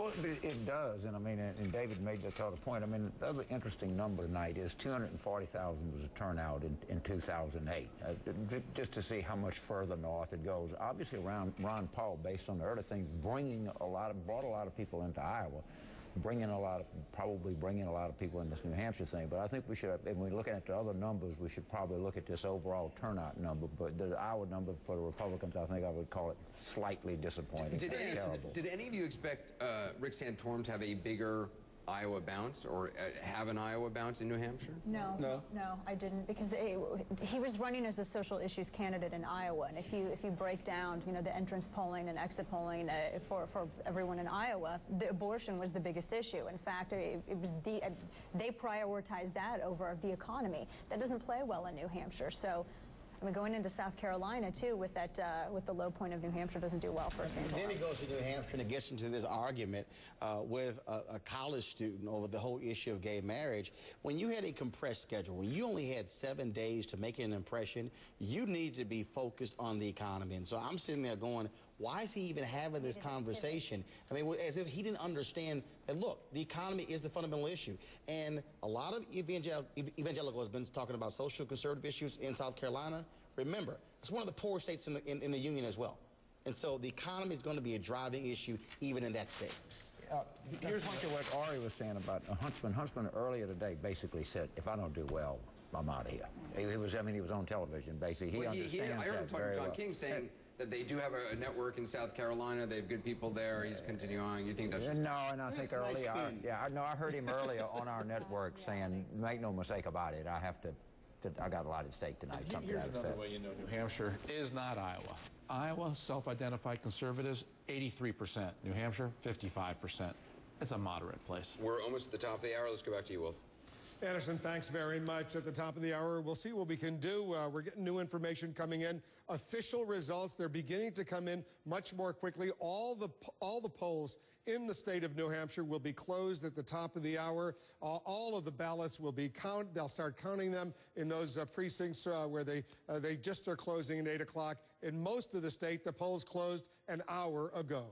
Well, it does, and I mean, and David made that sort of point. I mean, the other interesting number tonight is 240,000 was a turnout in 2008, just to see how much further north it goes. Obviously, Ron Paul, based on the earlier thing, brought a lot of people into Iowa, probably bringing a lot of people in this New Hampshire thing. But I think we should, if we're looking at the other numbers, we should probably look at this overall turnout number. But the Iowa number for the Republicans, I think I would call it slightly disappointing. Did any of you expect Rick Santorum to have a bigger Iowa bounce, or have an Iowa bounce in New Hampshire? No, I didn't, because he was running as a social issues candidate in Iowa, and if you break down, you know, the entrance polling and exit polling for everyone in Iowa, the abortion was the biggest issue. In fact, it was they prioritized that over the economy. That doesn't play well in New Hampshire. So, I mean, going into South Carolina, too, with the low point of New Hampshire doesn't do well for Santorum. Then he goes to New Hampshire and gets into this argument with a college student over the whole issue of gay marriage. When you had a compressed schedule, when you only had 7 days to make an impression, you need to be focused on the economy. And so I'm sitting there going, why is he even having this conversation? I mean, as if he didn't understand that, look, the economy is the fundamental issue. And a lot of evangelicals have been talking about social conservative issues in South Carolina. Remember, it's one of the poorest states in the union as well. And so the economy is going to be a driving issue even in that state. Here's what Ari was saying about Huntsman. Huntsman earlier today basically said, if I don't do well, I'm out of here. He was on television, basically. He understands I heard him talking to John well. King saying that they do have a network in South Carolina. They have good people there. He's continuing on. You think that's just... No, and I think earlier, I heard him earlier on our network saying, make no mistake about it, I got a lot at stake tonight. Here's another way you know New Hampshire is not Iowa. Iowa, self-identified conservatives, 83%. New Hampshire, 55%. It's a moderate place. We're almost at the top of the hour. Let's go back to you, Wolf. Anderson, thanks very much. At the top of the hour, we'll see what we can do. We're getting new information coming in. Official results, they're beginning to come in much more quickly. All the polls in the state of New Hampshire will be closed at the top of the hour. All of the ballots will be counted. They'll start counting them in those precincts where they just are closing at 8 o'clock. In most of the state, the polls closed an hour ago.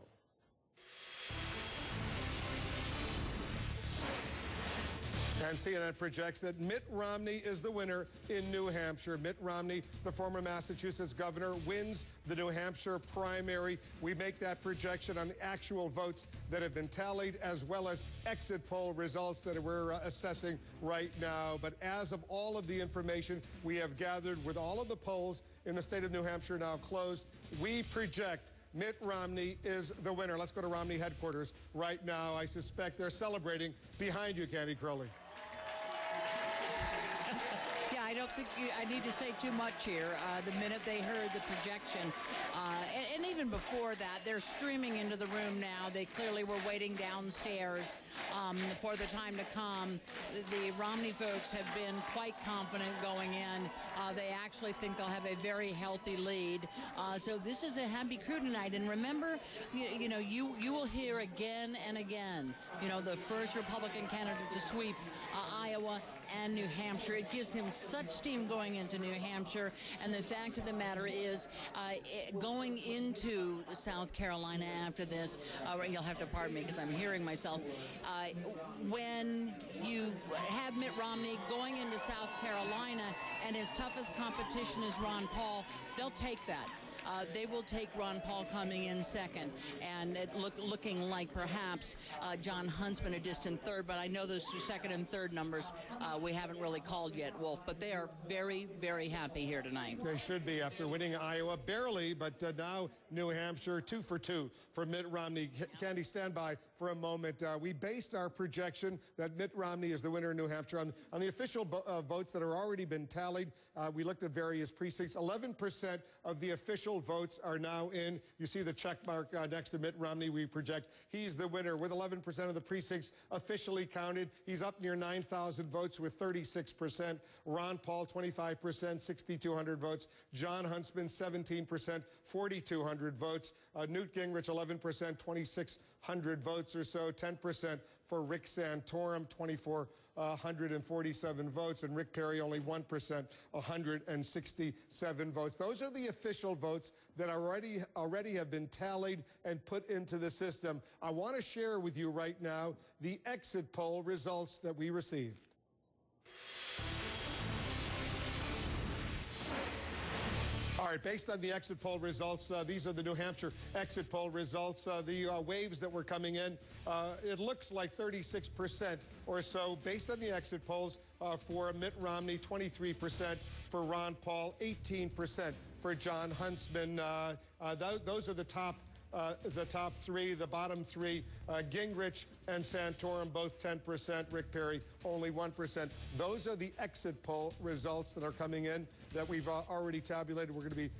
And CNN projects that Mitt Romney is the winner in New Hampshire. Mitt Romney, the former Massachusetts governor, wins the New Hampshire primary. We make that projection on the actual votes that have been tallied, as well as exit poll results that we're assessing right now. But as of all of the information we have gathered with all of the polls in the state of New Hampshire now closed, we project Mitt Romney is the winner. Let's go to Romney headquarters right now. I suspect they're celebrating behind you, Candy Crowley. Yeah, I don't think I need to say too much here. The minute they heard the projection, and even before that, they're streaming into the room now. They clearly were waiting downstairs for the time to come. The Romney folks have been quite confident going in. They actually think they'll have a very healthy lead. So this is a happy crew tonight. And remember, you will hear again and again, the first Republican candidate to sweep Iowa and New Hampshire. It gives him such steam going into New Hampshire. And the fact of the matter is, going into South Carolina after this, you'll have to pardon me because I'm hearing myself, when you have Mitt Romney going into South Carolina and his toughest competition is Ron Paul, they'll take that. They will take Ron Paul coming in second, and looking like perhaps John Huntsman a distant third, but I know those second and third numbers we haven't really called yet, Wolf, but they are very, very happy here tonight. They should be after winning Iowa, barely, but now New Hampshire, 2 for 2 for Mitt Romney. Candy, stand by for a moment. We based our projection that Mitt Romney is the winner in New Hampshire on the official votes that are already been tallied. We looked at various precincts. 11% of the official votes are now in. You see the check mark next to Mitt Romney. We project he's the winner with 11% of the precincts officially counted. He's up near 9,000 votes with 36%. Ron Paul, 25%, 6,200 votes. John Huntsman, 17%, 4,200 votes. Newt Gingrich, 11%, 2,600 votes or so. 10% for Rick Santorum, 2,400 147 votes, and Rick Perry only 1%, 167 votes. Those are the official votes that already have been tallied and put into the system. I want to share with you right now the exit poll results that we received. All right, based on the exit poll results, these are the New Hampshire exit poll results. The waves that were coming in, it looks like 36% or so, based on the exit polls, for Mitt Romney, 23% for Ron Paul, 18% for John Huntsman. Those are the top three. The bottom three, Gingrich and Santorum, both 10%. Rick Perry, only 1%. Those are the exit poll results that are coming in that we've already tabulated. We're going to be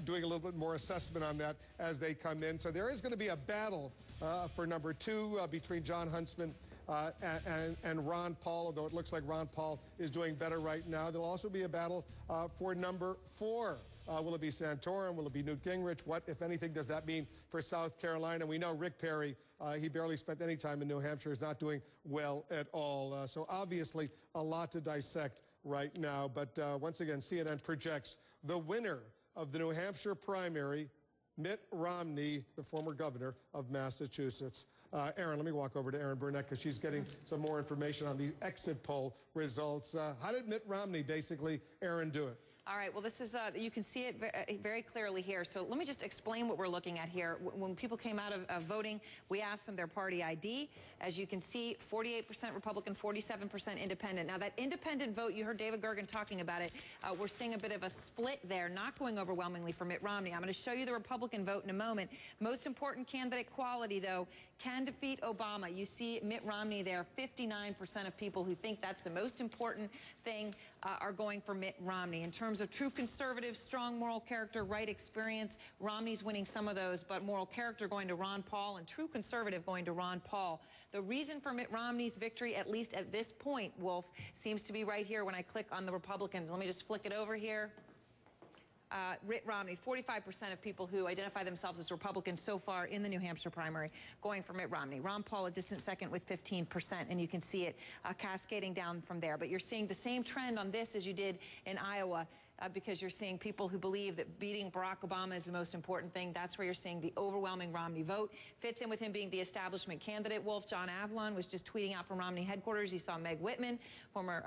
doing a little bit more assessment on that as they come in. So there is going to be a battle for number 2 between John Huntsman and Ron Paul, although it looks like Ron Paul is doing better right now. There'll also be a battle for number 4. Will it be Santorum? Will it be Newt Gingrich? What, if anything, does that mean for South Carolina? We know Rick Perry, he barely spent any time in New Hampshire, is not doing well at all. So obviously a lot to dissect right now. But once again, CNN projects the winner of the New Hampshire primary, Mitt Romney, the former governor of Massachusetts. Aaron, let me walk over to Aaron Burnett because she's getting some more information on the exit poll results. How did Mitt Romney basically, Aaron, do it? All right, well, this is, you can see it very clearly here. So let me just explain what we're looking at here. When people came out of voting, we asked them their party ID. As you can see, 48% Republican, 47% independent. Now, that independent vote, you heard David Gergen talking about it. We're seeing a bit of a split there, not going overwhelmingly for Mitt Romney. I'm going to show you the Republican vote in a moment. Most important candidate quality, though, can defeat Obama. You see Mitt Romney there. 59% of people who think that's the most important thing are going for Mitt Romney. In terms of true conservative, strong moral character, right experience, Romney's winning some of those, but moral character going to Ron Paul and true conservative going to Ron Paul. The reason for Mitt Romney's victory, at least at this point, Wolf, seems to be right here when I click on the Republicans. Let me just flick it over here. Mitt Romney, 45% of people who identify themselves as Republicans so far in the New Hampshire primary going for Mitt Romney. Ron Paul a distant second with 15%, and you can see it cascading down from there. But you're seeing the same trend on this as you did in Iowa. Because you're seeing people who believe that beating Barack Obama is the most important thing. That's where you're seeing the overwhelming Romney vote. Fits in with him being the establishment candidate. Wolf, John Avlon was just tweeting out from Romney headquarters. He saw Meg Whitman, former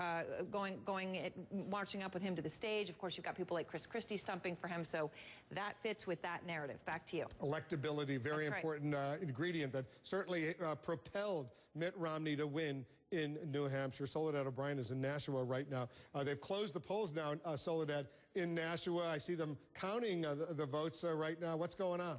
marching up with him to the stage. Of course, you've got people like Chris Christie stumping for him. So that fits with that narrative. Back to you. Electability, very important ingredient that certainly propelled Mitt Romney to win in New Hampshire. Soledad O'Brien is in Nashua right now. They've closed the polls now, Soledad, in Nashua. I see them counting the votes right now. What's going on?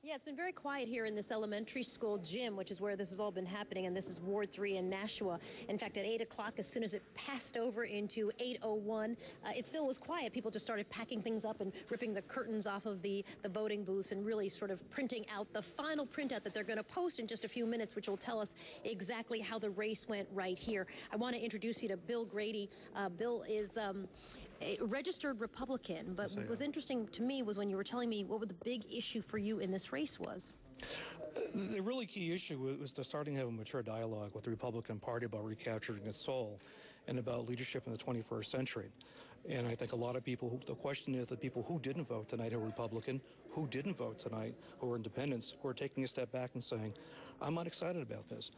Yeah, it's been very quiet here in this elementary school gym, which is where this has all been happening, and this is Ward 3 in Nashua. In fact, at 8 o'clock, as soon as it passed over into 8:01, it still was quiet. People just started packing things up and ripping the curtains off of the voting booths and really sort of printing out the final printout that they're going to post in just a few minutes, which will tell us exactly how the race went right here. I want to introduce you to Bill Grady. Bill is a registered Republican, but what was interesting to me was when you were telling me what the big issue for you in this race was. The really key issue was to starting to have a mature dialogue with the Republican Party about recapturing its soul and about leadership in the 21st century. And I think a lot of people, the question is the people who didn't vote tonight who are Republican, who didn't vote tonight, who are independents, who are taking a step back and saying, I'm not excited about this.